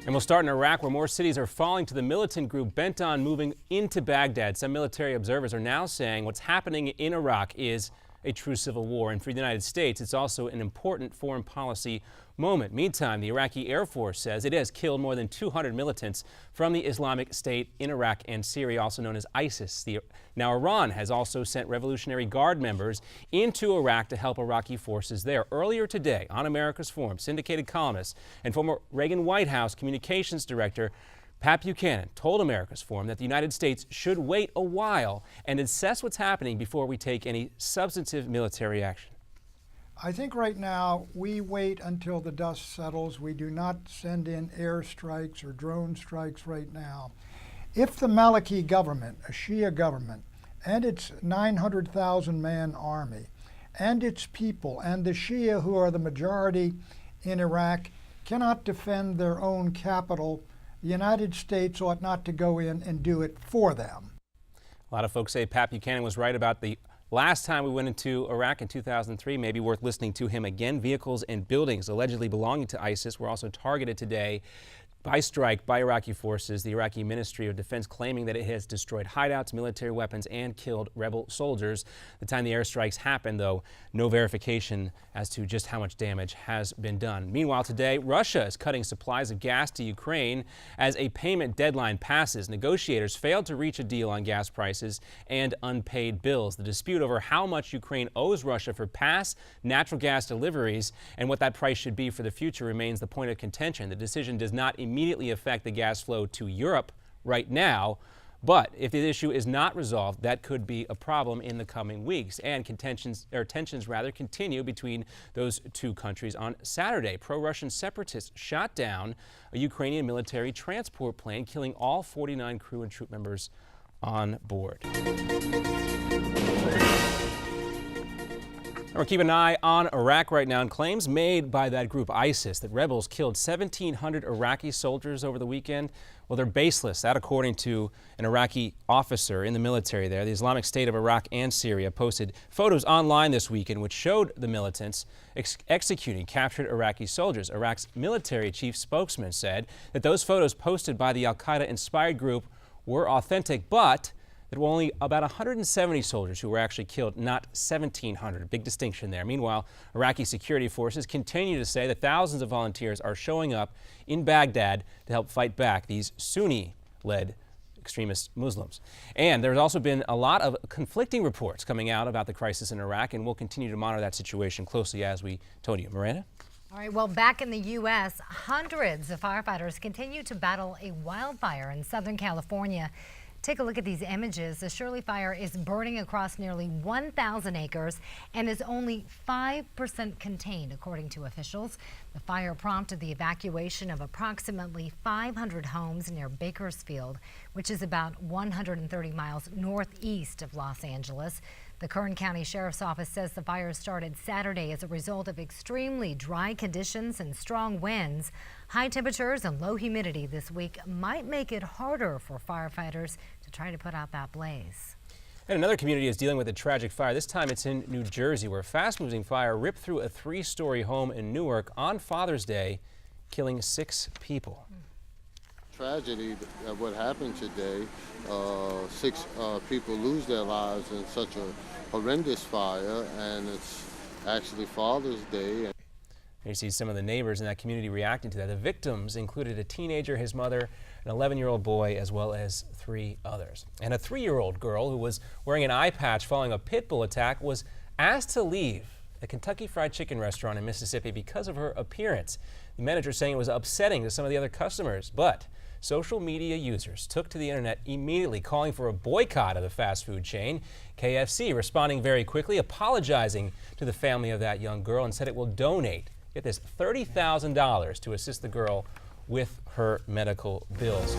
And we'll start in Iraq, where more cities are falling to the militant group bent on moving into Baghdad. Some military observers are now saying what's happening in Iraq is a true civil war. And for the United States, it's also an important foreign policy moment. Meantime, the Iraqi Air Force says it has killed more than 200 militants from the Islamic State in Iraq and Syria, also known as ISIS. Now, Iran has also sent Revolutionary Guard members into Iraq to help Iraqi forces there. Earlier today, on America's Forum, syndicated columnist and former Reagan White House communications director Pat Buchanan told America's Forum that the United States should wait a while and assess what's happening before we take any substantive military action. I think right now we wait until the dust settles. We do not send in airstrikes or drone strikes right now. If the Maliki government, a Shia government, and its 900,000 man army, and its people, and the Shia who are the majority in Iraq cannot defend their own capital, the United States ought not to go in and do it for them. A lot of folks say Pat Buchanan was right about the last time we went into Iraq in 2003. Maybe worth listening to him again. Vehicles and buildings allegedly belonging to ISIS were also targeted today by strike by Iraqi forces. The Iraqi Ministry of Defense claiming that it has destroyed hideouts, military weapons, and killed rebel soldiers. The time the airstrikes happened, though, no verification as to just how much damage has been done. Meanwhile, today, Russia is cutting supplies of gas to Ukraine as a payment deadline passes. Negotiators failed to reach a deal on gas prices and unpaid bills. The dispute over how much Ukraine owes Russia for past natural gas deliveries and what that price should be for the future remains the point of contention. The decision does not immediately affect the gas flow to Europe right now, but if the issue is not resolved, that could be a problem in the coming weeks. And tensions continue between those two countries. On Saturday, pro-Russian separatists shot down a Ukrainian military transport plane, killing all 49 crew and troop members on board. We're keeping an eye on Iraq right now, and claims made by that group ISIS that rebels killed 1,700 Iraqi soldiers over the weekend. Well, they're baseless. That, according to an Iraqi officer in the military there. The Islamic State of Iraq and Syria posted photos online this weekend which showed the militants executing captured Iraqi soldiers. Iraq's military chief spokesman said that those photos posted by the al-Qaeda-inspired group were authentic, but there were only about 170 soldiers who were actually killed, not 1,700. Big distinction there. Meanwhile, Iraqi security forces continue to say that thousands of volunteers are showing up in Baghdad to help fight back these Sunni-led extremist Muslims. And there's also been a lot of conflicting reports coming out about the crisis in Iraq, and we'll continue to monitor that situation closely as we told you. Miranda? All right, well, back in the U.S., hundreds of firefighters continue to battle a wildfire in Southern California. Take a look at these images. The Shirley fire is burning across nearly 1,000 acres and is only 5% contained, according to officials. The fire prompted the evacuation of approximately 500 homes near Bakersfield, which is about 130 miles northeast of Los Angeles. The Kern County Sheriff's Office says the fire started Saturday as a result of extremely dry conditions and strong winds. High temperatures and low humidity this week might make it harder for firefighters to try to put out that blaze. And another community is dealing with a tragic fire. This time it's in New Jersey, where a fast-moving fire ripped through a 3-story home in Newark on Father's Day, killing 6 people. Tragedy of what happened today. 6 people lose their lives in such a horrendous fire, and it's actually Father's Day. You see some of the neighbors in that community reacting to that. The victims included a teenager, his mother, an 11-year-old boy, as well as 3 others. And a 3-year-old girl who was wearing an eye patch following a pit bull attack was asked to leave a Kentucky Fried Chicken restaurant in Mississippi because of her appearance. The manager saying it was upsetting to some of the other customers, but social media users took to the internet immediately calling for a boycott of the fast food chain. KFC responding very quickly, apologizing to the family of that young girl, and said it will donate, get this, $30,000 to assist the girl with her medical bills.